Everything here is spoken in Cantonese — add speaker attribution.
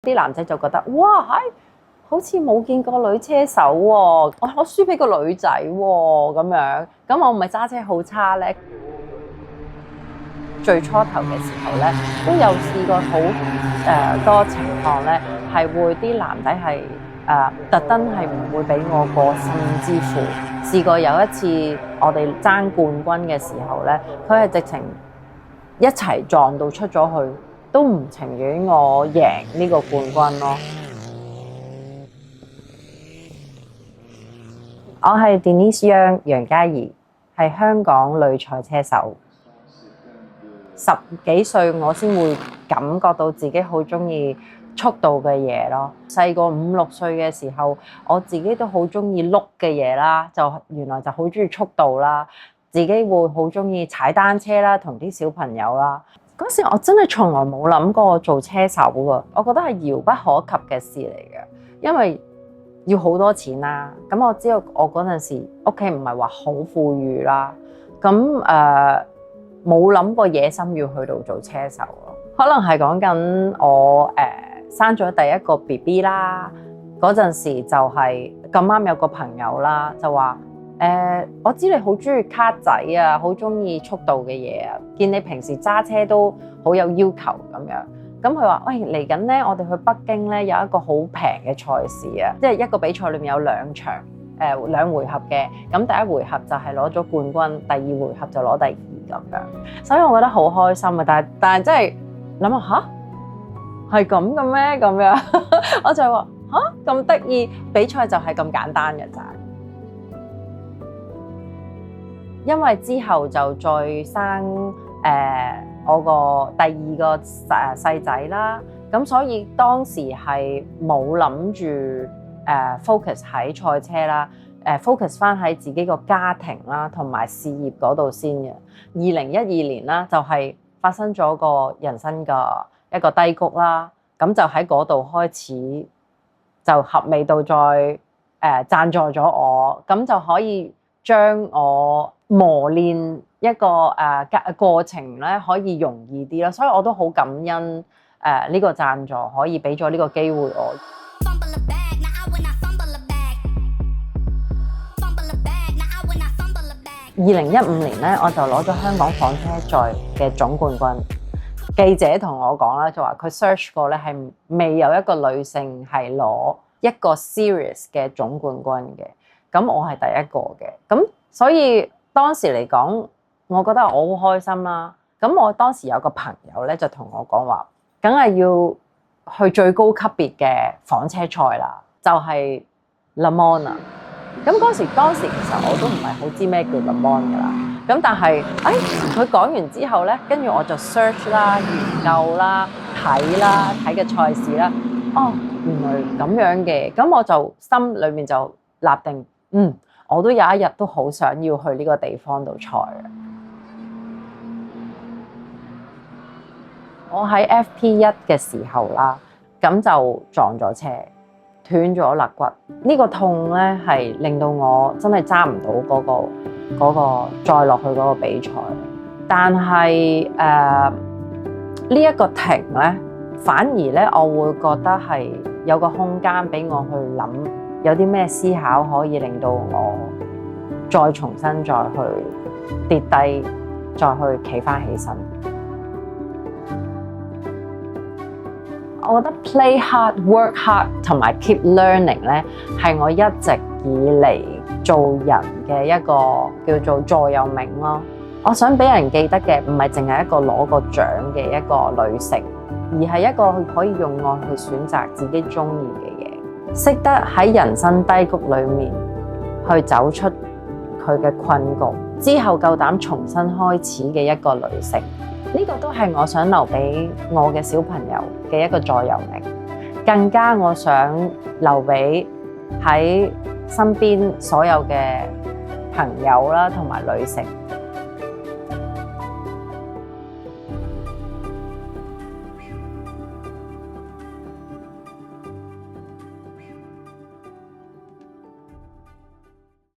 Speaker 1: 啲男仔就覺得哇，好似冇見過女車手喎，我輸俾個女仔喎咁樣，咁我咪揸車好差咧。最初頭嘅時候咧，都有試過好多情況咧，係會啲男仔係特登係唔會俾我過，甚至乎試過有一次我哋爭冠軍嘅時候咧，佢係直情一齊撞到出咗去，都唔情願我贏呢個冠軍咯。我係 Denise Yang 楊嘉怡，係香港女賽車手。10幾歲我先會感覺到自己好中意速度嘅嘢咯。細個5、6歲嘅時候，我自己都好中意碌嘅嘢啦，就原來就好中意速度啦，自己會好中意踩單車啦，同啲小朋友啦。嗰時我真係從來冇諗過做車手㗎，我覺得係遙不可及嘅事嚟嘅，因為要好多錢啦。咁我知道我嗰陣時屋企唔係話好富裕啦，咁冇諗過野心要去到做車手咯。可能係講緊我生咗第一個 BB 啦，嗰陣時就係咁啱有個朋友啦，就話我知你好中意卡仔啊，好中意速度嘅嘢啊，見你平時揸車都好有要求咁樣。咁佢話：喂，嚟緊咧，我哋去北京咧有一個好平嘅賽事啊，即係一個比賽裏面有2場2回合嘅。咁第一回合就係攞咗冠軍，第2回合就攞第2咁樣。所以我覺得好開心啊！但係真係諗下吓，係咁嘅咩？咁樣我就話吓，咁得意，比賽就係咁簡單嘅咋。因為之後就再生我個第2個細仔啦，咁所以當時係冇諗住focus 喺賽車啦，focus 翻喺自己個家庭啦同埋事業嗰度先嘅。2012年啦，就係發生咗個人生嘅一個低谷啦，咁就喺嗰度開始就合味道再贊助咗我，咁就可以將我磨練一個過程咧可以容易啲咯，所以我都好感恩呢個贊助可以俾咗呢個機會我。2015年咧，我就攞咗香港房車賽嘅總冠軍。記者同我講啦，就話佢 search 過咧係未有一個女性係攞一個 series 嘅總冠軍嘅，咁我係第一個嘅，咁所以當時嚟講，我覺得我好開心啦。咁我當時有個朋友咧就同我講話，梗係要去最高級別嘅房車賽啦，就係 Le Mans 啊。咁當時其實我都唔係好知咩叫 Le Mans 㗎啦。咁但係佢講完之後咧，跟住我就 search 啦、研究啦、睇嘅賽事啦。哦，原來咁樣嘅，咁我就心裏面就立定，我都有一日都好想要去呢個地方度賽嘅。我喺 FP1 嘅時候啦，咁就撞咗車，斷咗肋骨。呢個痛咧係令到我真係揸唔到嗰個再落去嗰個比賽。但係呢一個停咧，反而咧我會覺得係有個空間俾我去諗，有啲咩思考可以令到我再重新再去跌低，再去企返起身。我覺得 play hard, work hard 同埋 keep learning 咧，係我一直以嚟做人嘅一個叫做座右銘咯。我想俾人記得嘅唔係淨係一個攞個獎嘅一個女性，而係一個可以用愛去選擇自己中意嘅嘢，識得喺人生低谷裡面去走出佢嘅困局，之後夠膽重新開始嘅一個女性。呢個都係我想留俾我嘅小朋友嘅一個座右銘，更加我想留俾喺身邊所有嘅朋友啦，同埋女性。